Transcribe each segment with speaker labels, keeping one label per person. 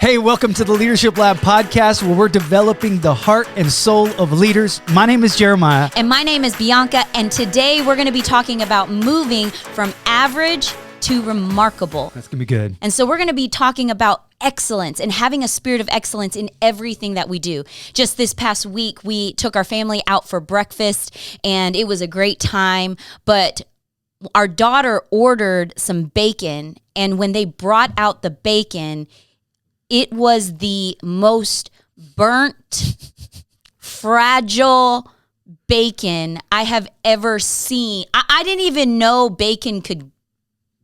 Speaker 1: Hey, welcome to the Leadership Lab podcast, where we're developing the heart and soul of leaders. My name is Jeremiah.
Speaker 2: And my name is Bianca. And today we're going to be talking about moving from average to remarkable.
Speaker 1: That's going to be good.
Speaker 2: And so we're going to be talking about excellence and having a spirit of excellence in everything that we do. Just this past week, we took our family out for breakfast, and it was a great time. But our daughter ordered some bacon, and when they brought out the bacon, it was the most burnt, fragile bacon I have ever seen. I didn't even know bacon could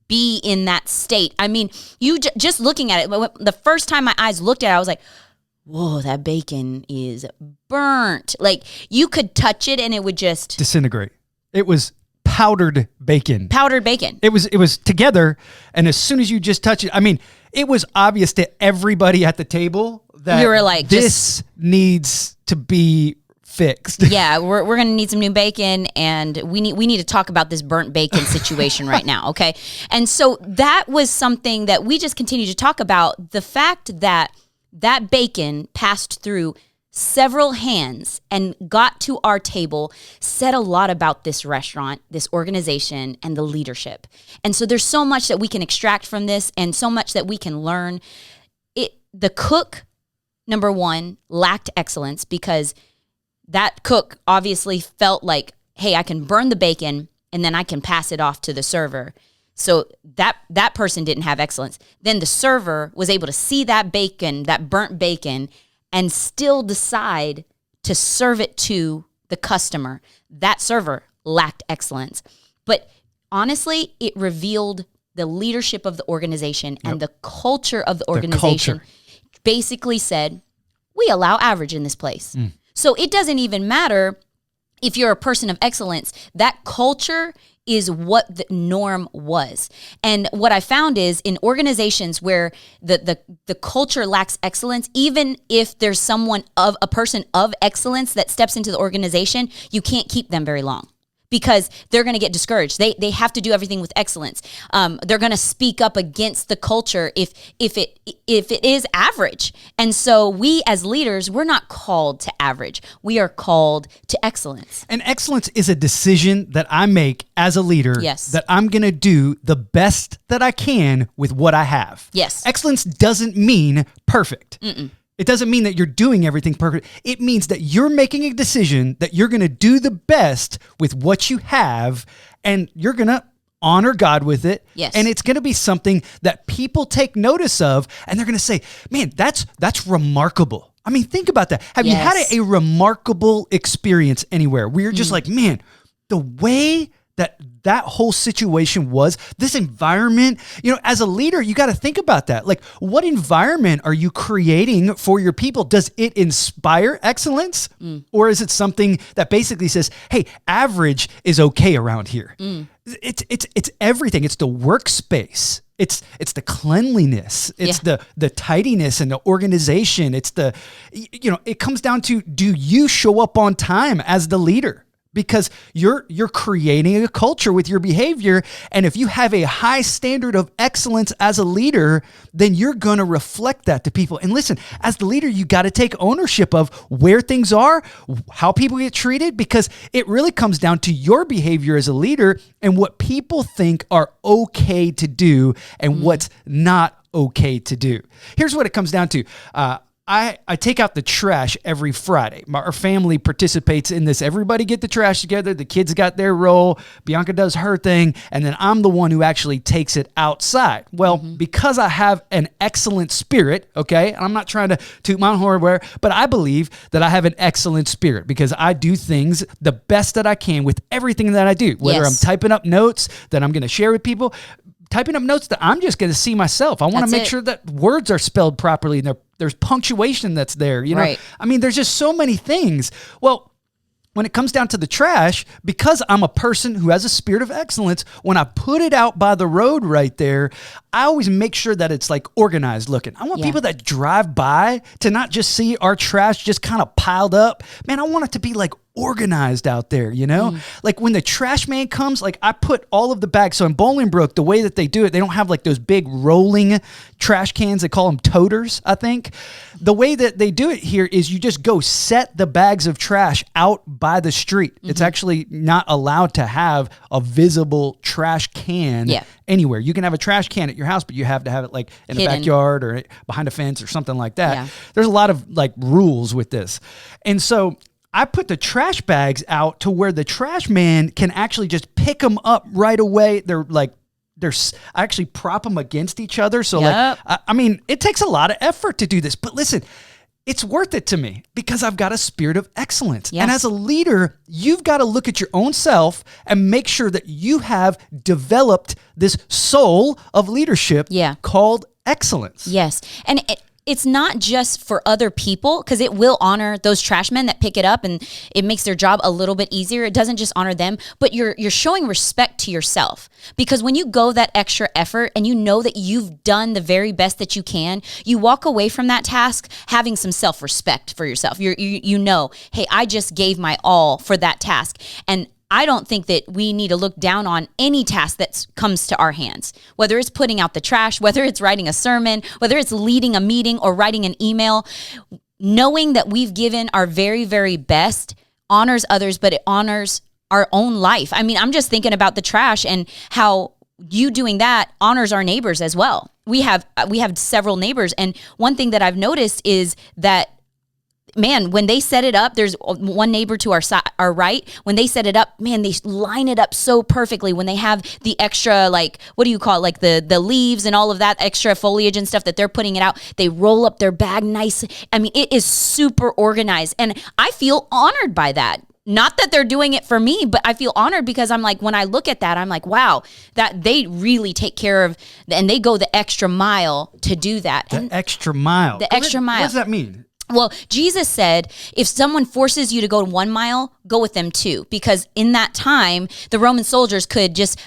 Speaker 2: be in that state. I mean, you just looking at it, the first time my eyes looked at it, I was like, whoa, that bacon is burnt. Like, you could touch it and it would just
Speaker 1: disintegrate. It was powdered bacon.
Speaker 2: Powdered bacon.
Speaker 1: It was together, and as soon as you just touch it, I mean, it was obvious to everybody at the table that
Speaker 2: we were like,
Speaker 1: this needs to be fixed.
Speaker 2: Yeah, we're going to need some new bacon, and we need to talk about this burnt bacon situation right now, okay? And so that was something that we just continue to talk about, the fact that that bacon passed through several hands and got to our table, said a lot about this restaurant, this organization, and the leadership. And so there's so much that we can extract from this and so much that we can learn. The cook, number one, lacked excellence because that cook obviously felt like, hey, I can burn the bacon and then I can pass it off to the server. So that person didn't have excellence. Then the server was able to see that bacon, that burnt bacon, and still decide to serve it to the customer. That server lacked excellence. But honestly, it revealed the leadership of the organization and the culture of the organization. Basically said, we allow average in this place. So it doesn't even matter if you're a person of excellence. That culture is what the norm was. And what I found is in organizations where the culture lacks excellence, even if there's a person of excellence that steps into the organization, you can't keep them very long because they're going to get discouraged. They have to do everything with excellence. They're going to speak up against the culture if it is average. And so we as leaders, we're not called to average. We are called to excellence.
Speaker 1: And excellence is a decision that I make as a leader.
Speaker 2: Yes.
Speaker 1: That I'm going to do the best that I can with what I have.
Speaker 2: Yes.
Speaker 1: Excellence doesn't mean perfect. It doesn't mean that you're doing everything perfect. It means that you're making a decision that you're going to do the best with what you have, and you're going to honor God with it.
Speaker 2: Yes.
Speaker 1: And it's going to be something that people take notice of, and they're going to say, man, that's remarkable. I mean, think about that. Have you had a remarkable experience anywhere where you're just like, man, the way that whole situation was, this environment, as a leader, you got to think about that. Like, what environment are you creating for your people? Does it inspire excellence? Or is it something that basically says, hey, average is okay around here? It's everything. It's the workspace. It's the cleanliness. It's the tidiness and the organization. It's it comes down to, do you show up on time as the leader? Because you're creating a culture with your behavior. And if you have a high standard of excellence as a leader, then you're going to reflect that to people. And listen, as the leader, you got to take ownership of where things are, how people get treated, because it really comes down to your behavior as a leader and what people think are okay to do and what's not okay to do. Here's what it comes down to. I take out the trash every Friday. Our family participates in this. Everybody get the trash together. The kids got their role. Bianca does her thing. And then I'm the one who actually takes it outside. Well, because I have an excellent spirit, okay, I'm not trying to toot my own horn, but I believe that I have an excellent spirit because I do things the best that I can with everything that I do. Whether I'm typing up notes that I'm going to share with people, typing up notes that I'm just going to see myself. I want to make sure that words are spelled properly and there's punctuation that's there. Right. I mean, there's just so many things. Well, when it comes down to the trash, because I'm a person who has a spirit of excellence, when I put it out by the road right there, I always make sure that it's like organized looking. I want people that drive by to not just see our trash just kind of piled up. Man, I want it to be like organized out there, you know? Like when the trash man comes, like I put all of the bags. So in Bolingbrook, the way that they do it, they don't have like those big rolling trash cans. They call them toters, I think. The way that they do it here is you just go set the bags of trash out by the street. It's actually not allowed to have a visible trash can anywhere. You can have a trash can at your house, but you have to have it like in the backyard or behind a fence or something like that. Yeah. There's a lot of like rules with this. And so I put the trash bags out to where the trash man can actually just pick them up right away. They're like, I actually prop them against each other. So like, I mean, it takes a lot of effort to do this, but listen, it's worth it to me because I've got a spirit of excellence. Yes. And as a leader, you've got to look at your own self and make sure that you have developed this soul of leadership called excellence.
Speaker 2: Yes. And it's not just for other people, because it will honor those trash men that pick it up and it makes their job a little bit easier. It doesn't just honor them, but you're showing respect to yourself, because when you go that extra effort and you know that you've done the very best that you can, you walk away from that task having some self-respect for yourself. You know, hey, I just gave my all for that task. And I don't think that we need to look down on any task that comes to our hands, whether it's putting out the trash, whether it's writing a sermon, whether it's leading a meeting or writing an email. Knowing that we've given our very, very best honors others, but it honors our own life. I mean, I'm just thinking about the trash and how you doing that honors our neighbors as well. We have several neighbors, and one thing that I've noticed is that, man, when they set it up, there's one neighbor to our right. When they set it up, man, they line it up so perfectly. When they have the extra, like, what do you call it? Like the leaves and all of that extra foliage and stuff that they're putting it out. They roll up their bag nice. I mean, it is super organized. And I feel honored by that. Not that they're doing it for me, but I feel honored because I'm like, when I look at that, I'm like, wow, that they really take care of, and they go the extra mile to do that.
Speaker 1: The extra mile.
Speaker 2: The extra mile.
Speaker 1: What does that mean?
Speaker 2: Well, Jesus said, if someone forces you to go 1 mile, go with them 2. Because in that time, the Roman soldiers could just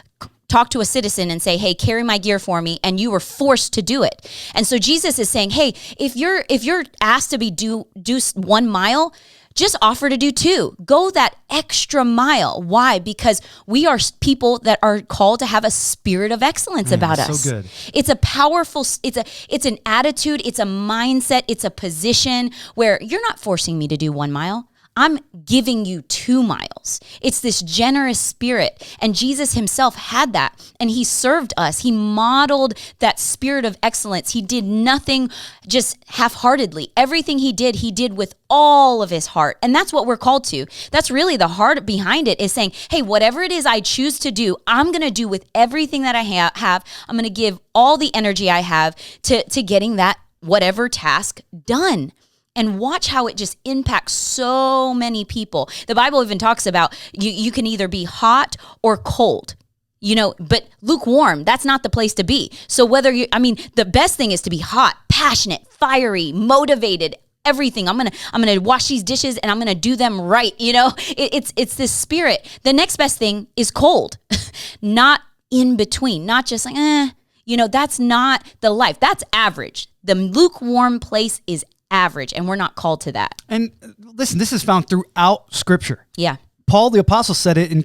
Speaker 2: talk to a citizen and say, hey, carry my gear for me. And you were forced to do it. And so Jesus is saying, hey, if you're asked to do 1 mile, just offer to do 2. Go that extra mile. Why? Because we are people that are called to have a spirit of excellence about us.
Speaker 1: So good.
Speaker 2: It's a powerful, it's an attitude, it's a mindset, it's a position where you're not forcing me to do 1 mile. I'm giving you 2 miles. It's this generous spirit. And Jesus himself had that. And he served us. He modeled that spirit of excellence. He did nothing just half-heartedly. Everything he did with all of his heart. And that's what we're called to. That's really the heart behind it, is saying, hey, whatever it is I choose to do, I'm going to do with everything that I have. I'm going to give all the energy I have to getting that whatever task done. And watch how it just impacts so many people. The Bible even talks about you can either be hot or cold, you know, but lukewarm, that's not the place to be. So the best thing is to be hot, passionate, fiery, motivated, everything. I'm gonna wash these dishes and I'm gonna do them right. You know, it's this spirit. The next best thing is cold, not in between, not just like, you know, that's not the life. That's average. The lukewarm place is average, and we're not called to that.
Speaker 1: And listen, this is found throughout Scripture.
Speaker 2: Yeah.
Speaker 1: Paul the Apostle said it in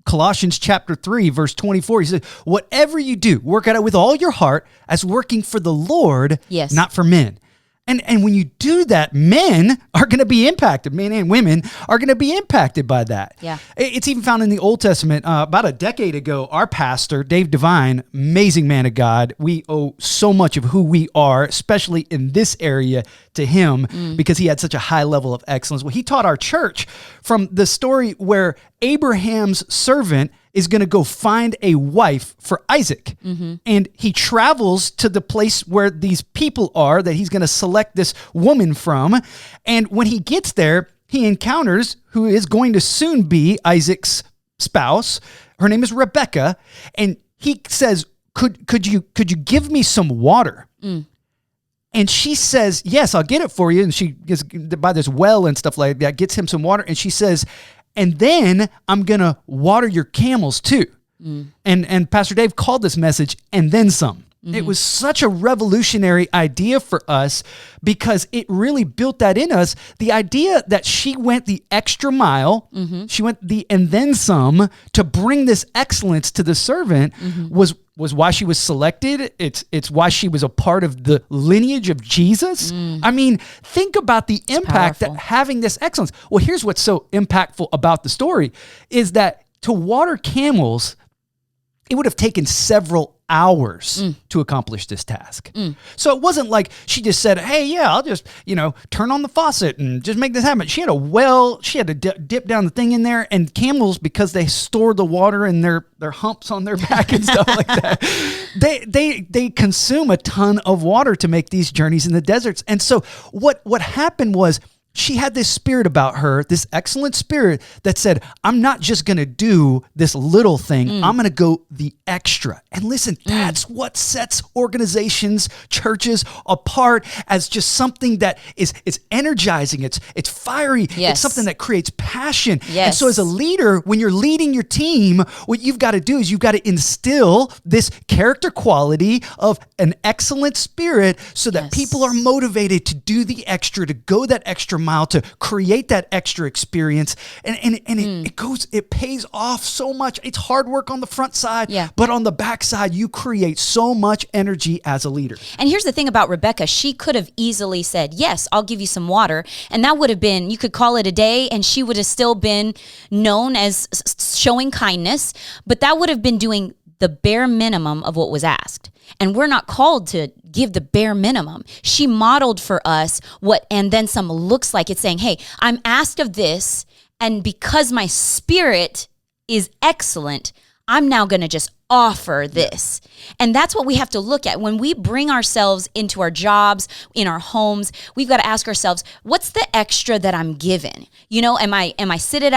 Speaker 1: Colossians chapter 3, verse 24. He said, whatever you do, work at it with all your heart as working for the Lord, not for men. And when you do that, men are going to be impacted. Men and women are going to be impacted by that.
Speaker 2: Yeah.
Speaker 1: It's even found in the Old Testament. About a decade ago, our pastor, Dave Devine, amazing man of God. We owe so much of who we are, especially in this area, to him because he had such a high level of excellence. Well, he taught our church from the story where Abraham's servant is going to go find a wife for Isaac. And he travels to the place where these people are that he's going to select this woman from. And when he gets there, he encounters who is going to soon be Isaac's spouse. Her name is Rebecca. And he says, could you give me some water? And she says, yes, I'll get it for you. And she gets by this well and stuff like that, gets him some water. And she says, and then I'm going to water your camels too. And Pastor Dave called this message, and then some. It was such a revolutionary idea for us because it really built that in us. The idea that she went the extra mile, she went the and then some to bring this excellence to the servant was why she was selected. It's why she was a part of the lineage of Jesus. I mean, think about the impact that having this excellence. Well, here's what's so impactful about the story is that to water camels, it would have taken several hours to accomplish this task. So it wasn't like she just said, hey, yeah, I'll just, turn on the faucet and just make this happen. She had to dip down the thing in there, and camels, because they store the water in their humps on their back and stuff like that, they consume a ton of water to make these journeys in the deserts. And so what happened was, she had this spirit about her, this excellent spirit that said, I'm not just going to do this little thing. I'm going to go the extra. And listen, that's what sets organizations, churches apart as just something that is energizing. It's fiery.
Speaker 2: Yes.
Speaker 1: It's something that creates passion.
Speaker 2: Yes.
Speaker 1: And so as a leader, when you're leading your team, what you've got to do is you've got to instill this character quality of an excellent spirit so that people are motivated to do the extra, to go that extra mile, to create that extra experience. And it pays off so much. It's hard work on the front side, but on the back side, you create so much energy as a leader.
Speaker 2: And here's the thing about Rebecca. She could have easily said, yes, I'll give you some water. And that would have been, you could call it a day, and she would have still been known as showing kindness, but that would have been doing the bare minimum of what was asked. And we're not called to give the bare minimum. She modeled for us what and then some looks like. It's saying, hey, I'm asked of this, and because my spirit is excellent, I'm now going to just offer this. And that's what we have to look at. When we bring ourselves into our jobs, in our homes, we've got to ask ourselves, what's the extra that I'm given? Am I seated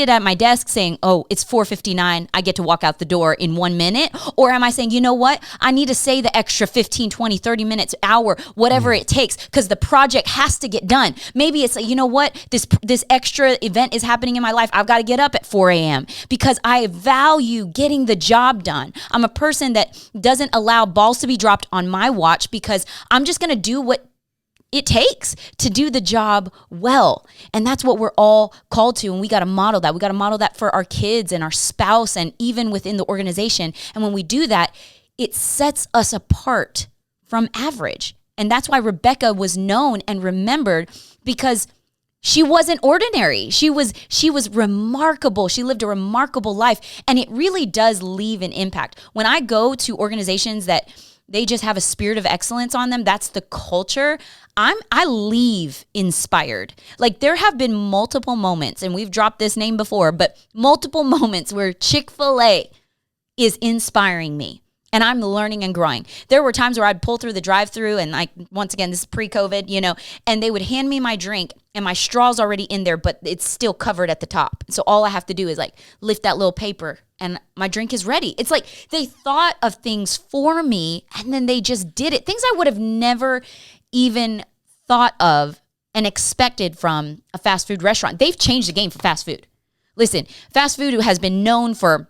Speaker 2: at my desk saying, oh, it's 4:59, I get to walk out the door in 1 minute? Or am I saying, you know what? I need to say the extra 15, 20, 30 minutes, hour, whatever it takes, because the project has to get done. Maybe it's like, you know what? This extra event is happening in my life. I've got to get up at 4 a.m. because I value getting the job done. I'm a person that doesn't allow balls to be dropped on my watch because I'm just going to do what it takes to do the job well. And that's what we're all called to. And we got to model that. We got to model that for our kids and our spouse and even within the organization. And when we do that, it sets us apart from average. And that's why Rebecca was known and remembered, because she wasn't ordinary. She was remarkable. She lived a remarkable life. And it really does leave an impact. When I go to organizations that they just have a spirit of excellence on them, that's the culture, I leave inspired. Like, there have been multiple moments, and we've dropped this name before, but multiple moments where Chick-fil-A is inspiring me. And I'm learning and growing. There were times where I'd pull through the drive-thru, and once again, this is pre-COVID, and they would hand me my drink, and my straw's already in there, but it's still covered at the top. So all I have to do is lift that little paper, and my drink is ready. It's like they thought of things for me, and then they just did it. Things I would have never even thought of and expected from a fast food restaurant. They've changed the game for fast food. Listen, fast food has been known for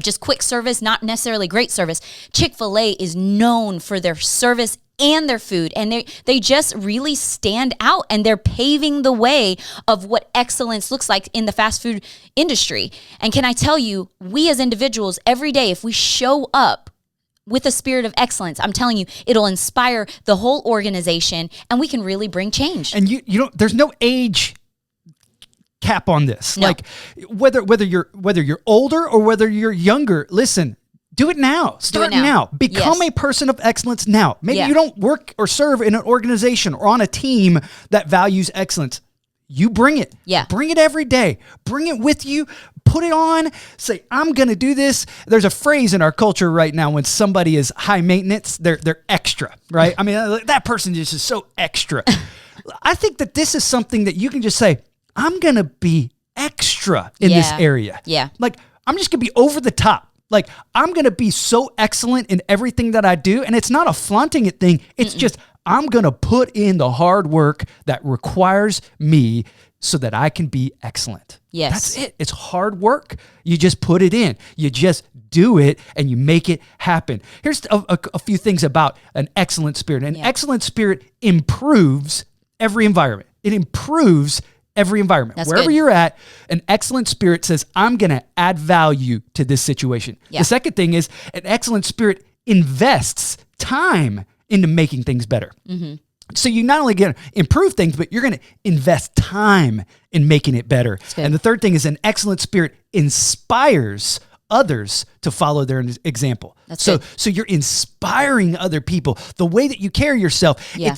Speaker 2: just quick service, not necessarily great service. Chick-fil-A is known for their service and their food, and they just really stand out, and they're paving the way of what excellence looks like in the fast food industry. And can I tell you, we as individuals every day, if we show up with a spirit of excellence, I'm telling you, it'll inspire the whole organization, and we can really bring change.
Speaker 1: And there's no age cap on this.
Speaker 2: No.
Speaker 1: Like whether you're older or whether you're younger, listen, do it now. Start now. Become a person of excellence now. Maybe you don't work or serve in an organization or on a team that values excellence. You bring it.
Speaker 2: Yeah.
Speaker 1: Bring it every day. Bring it with you. Put it on. Say, I'm going to do this. There's a phrase in our culture right now when somebody is high maintenance, they're extra, right? I mean, that person just is so extra. I think that this is something that you can just say, I'm going to be extra in this area.
Speaker 2: Yeah.
Speaker 1: Like, I'm just going to be over the top. Like, I'm going to be so excellent in everything that I do. And it's not a flaunting it thing. It's just, I'm going to put in the hard work that requires me so that I can be excellent.
Speaker 2: Yes.
Speaker 1: That's it. It's hard work. You just put it in. You just do it and you make it happen. Here's a few things about an excellent spirit. An excellent spirit improves every environment. It improves every environment.
Speaker 2: That's
Speaker 1: Wherever
Speaker 2: good.
Speaker 1: you're at, an excellent spirit says, I'm going to add value to this situation.
Speaker 2: Yeah.
Speaker 1: The second thing is an excellent spirit invests time into making things better.
Speaker 2: Mm-hmm.
Speaker 1: So you're not only going to improve things, but you're going to invest time in making it better. And the third thing is an excellent spirit inspires others to follow their example. So you're inspiring other people. The way that you carry yourself, well,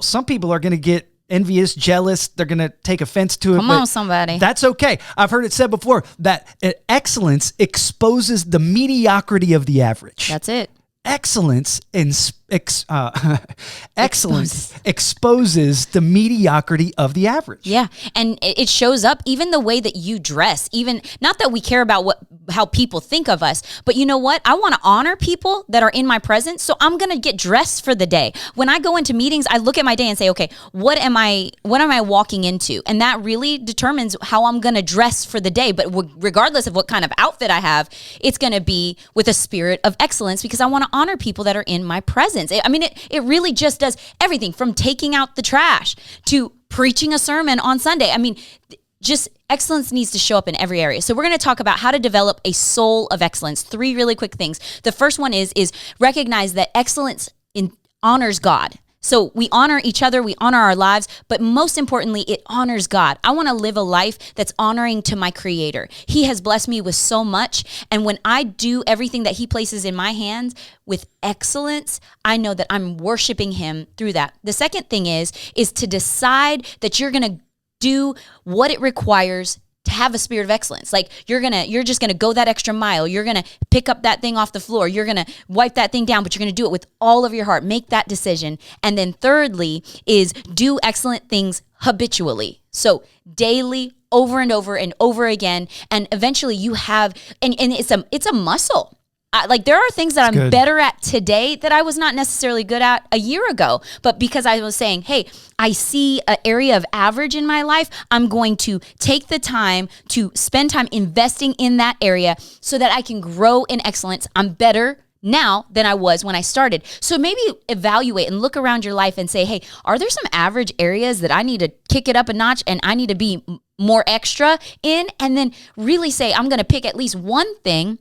Speaker 1: some people are going to get envious, jealous. They're going to take offense to it.
Speaker 2: Come on, somebody.
Speaker 1: That's okay. I've heard it said before that excellence exposes the mediocrity of the average.
Speaker 2: That's it.
Speaker 1: Excellence exposes the mediocrity of the average.
Speaker 2: Yeah, and it shows up even the way that you dress. Even not that we care about how people think of us, but you know what? I want to honor people that are in my presence, so I'm gonna get dressed for the day. When I go into meetings, I look at my day and say, okay, what am I walking into? And that really determines how I'm gonna dress for the day. But regardless of what kind of outfit I have, it's gonna be with a spirit of excellence because I want to honor people that are in my presence. I mean, it really just does everything from taking out the trash to preaching a sermon on Sunday. I mean, just excellence needs to show up in every area. So we're going to talk about how to develop a soul of excellence. 3 really quick things. The first one is recognize that excellence honors God. So we honor each other, we honor our lives, but most importantly, it honors God. I want to live a life that's honoring to my Creator. He has blessed me with so much, and when I do everything that He places in my hands with excellence, I know that I'm worshiping Him through that. The second thing is to decide that you're going to do what it requires to have a spirit of excellence. Like you're just gonna go that extra mile. You're gonna pick up that thing off the floor. You're gonna wipe that thing down, but you're gonna do it with all of your heart. Make that decision. And then thirdly is do excellent things habitually. So daily, over and over and over again. And eventually you have, and it's a muscle. Like there are things that I'm better at today that I was not necessarily good at a year ago, but because I was saying, hey, I see an area of average in my life, I'm going to take the time to spend time investing in that area so that I can grow in excellence. I'm better now than I was when I started. So maybe evaluate and look around your life and say, hey, are there some average areas that I need to kick it up a notch and I need to be more extra in? And then really say, I'm going to pick at least one thing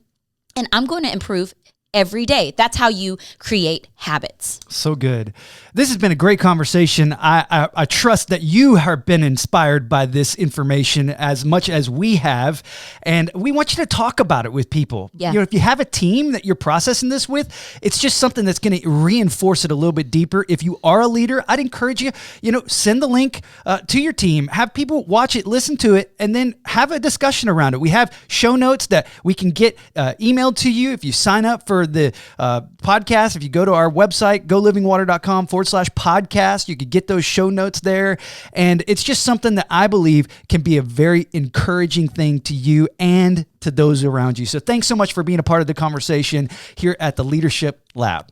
Speaker 2: and I'm going to improve every day. That's how you create habits.
Speaker 1: So good. This has been a great conversation. I trust that you have been inspired by this information as much as we have. And we want you to talk about it with people.
Speaker 2: Yeah.
Speaker 1: You know, if you have a team that you're processing this with, it's just something that's going to reinforce it a little bit deeper. If you are a leader, I'd encourage you, send the link to your team, have people watch it, listen to it, and then have a discussion around it. We have show notes that we can get emailed to you if you sign up for the podcast. If you go to our website, golivingwater.com/podcast, you could get those show notes there. And it's just something that I believe can be a very encouraging thing to you and to those around you. So thanks so much for being a part of the conversation here at the Leadership Lab.